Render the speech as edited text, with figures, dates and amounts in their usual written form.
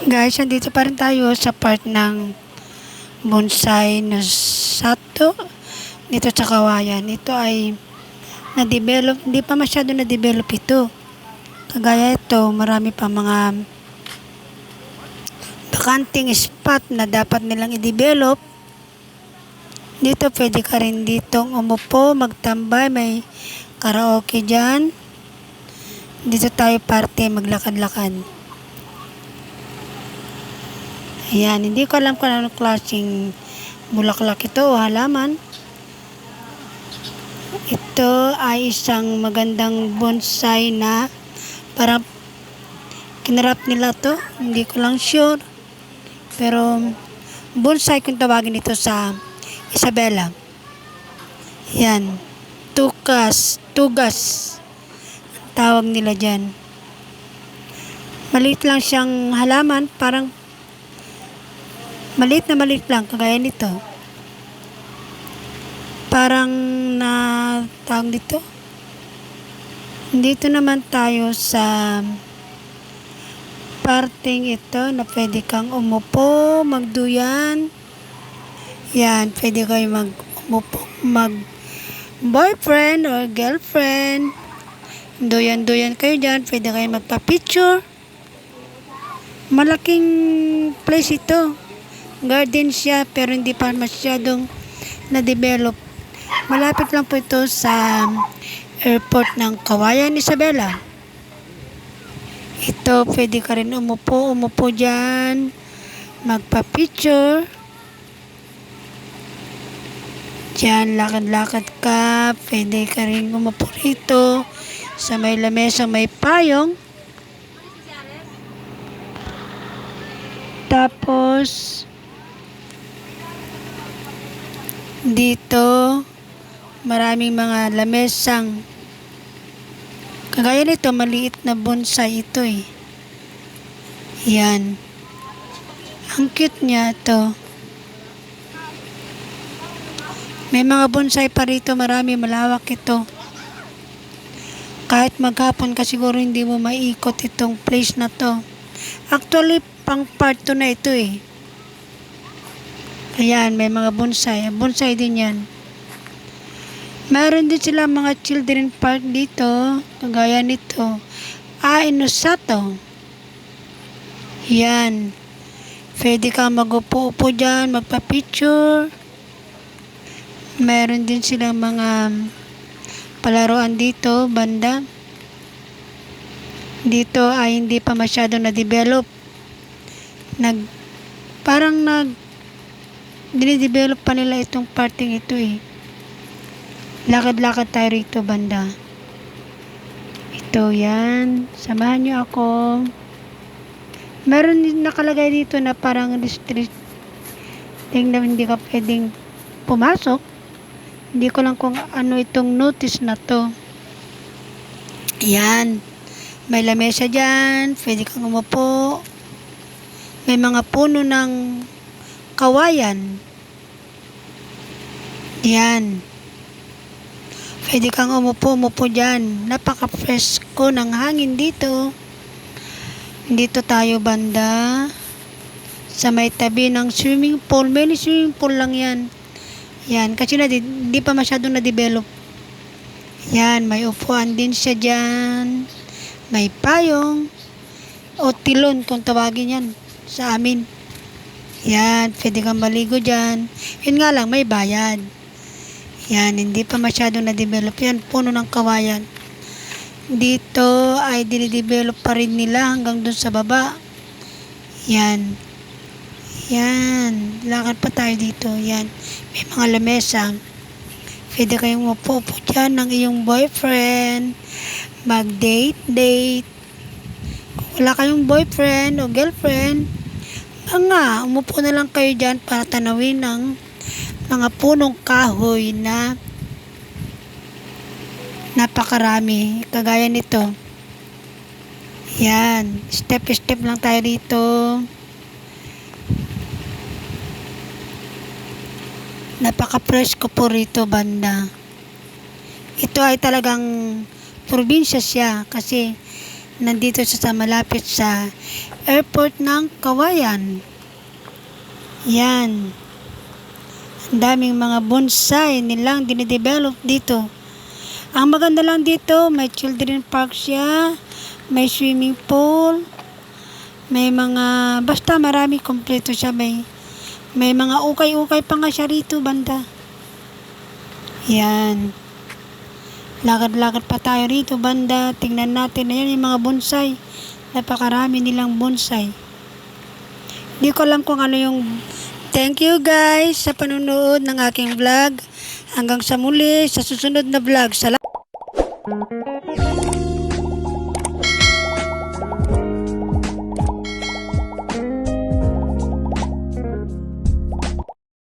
Guys, andito pa rin tayo sa part ng bonsai na sato dito sa Kawayan. Ito ay na-develop, hindi pa masyado na-develop ito. Kagaya ito, marami pa mga bakanting spot na dapat nilang i-develop. Dito pwede ka rin ditong umupo, magtambay, may karaoke dyan. Dito tayo parte, maglakad-lakad. Ayan, hindi ko alam kung anong klaseng bulaklak ito o halaman. Ito ay isang magandang bonsai na parang kinarap nila to. Hindi ko lang sure. Pero bonsai kung tawagin ito sa Isabela. Ayan, tugas ang tawag nila dyan. Maliit lang siyang halaman, parang maliit lang, kagaya nito. Parang na tawag dito. Dito naman tayo sa parting ito na pwede kang umupo, magduyan. Yan, pwede kayo umupo, mag boyfriend or girlfriend. Duyan kayo dyan, pwede kayo magpa-picture. Malaking place ito. Garden siya pero hindi pa masyadong na-develop. Malapit lang po ito sa airport ng Kawayan, Isabela. Ito, pwede ka rin umupo dyan, magpa-picture. Dyan, lakad-lakad ka, pwede ka rin umupo rito sa may lamesa, may payong. Tapos dito, maraming mga lamesang kagaya nito, maliit na bonsai ito eh. Yan. Ang cute niya ito. May mga bonsai pa rito, marami, malawak ito. Kahit maghapon ka siguro hindi mo maikot itong place na to. Actually, pang part 2 na ito eh. Ayan, may mga bonsai. Bonsai din yan. Meron din sila mga children park dito. Kagaya nito. Inosato. Yan. Pwede ka mag-upo-upo dyan, magpa-picture. Meron din sila mga palaruan dito, banda. Dito ay hindi pa masyado na-develop. Dinidevelop pa nila itong parting ito eh. Lakad-lakad tayo rito banda. Ito yan. Samahan nyo ako. Meron din nakalagay dito na parang restricting na hindi ka pwedeng pumasok. Hindi ko lang kung ano itong notice na to. Yan. May lamesa dyan. Pwede kang umupo. May mga puno ng kawayan. Yan. Pwede kang umupo dyan. Napaka-fresco ng hangin dito. Dito tayo banda. Sa may tabi ng swimming pool. May swimming pool lang yan. Yan. Kasi hindi pa masyadong na-develop. Yan. May upuan din siya dyan. May payong. O tilon kung tawagin yan sa amin. Yan, pwede kang maligo dyan. Yun nga lang, may bayad. Yan, hindi pa masyado na-develop. Yan, puno ng kawayan. Dito ay dinidevelop pa rin nila hanggang dun sa baba. Yan. Yan, lakad pa tayo dito. Yan, may mga lamesa. Pwede kayong upo dyan ng iyong boyfriend. Mag-date. Kung wala kayong boyfriend o girlfriend, umupo na lang kayo dyan para tanawin ng mga punong kahoy na napakarami. Kagaya nito. Yan. Step lang tayo dito. Napaka-fresh ko po rito banda. Ito ay talagang probinsya siya kasi nandito siya sa malapit sa airport ng Kawayan. Yan. Ang daming mga bonsai nilang dinidevelop dito. Ang maganda lang dito, may children park siya, may swimming pool, may mga, basta marami, kompleto siya. May mga ukay-ukay pa nga siya rito, banda. Yan. Lakad-lakad pa tayo rito, banda. Tingnan natin, ayan yung mga bonsai. Napakarami nilang bonsai. Hindi ko alam kung ano yung... Thank you guys sa panonood ng aking vlog. Hanggang sa muli, sa susunod na vlog. Salamat.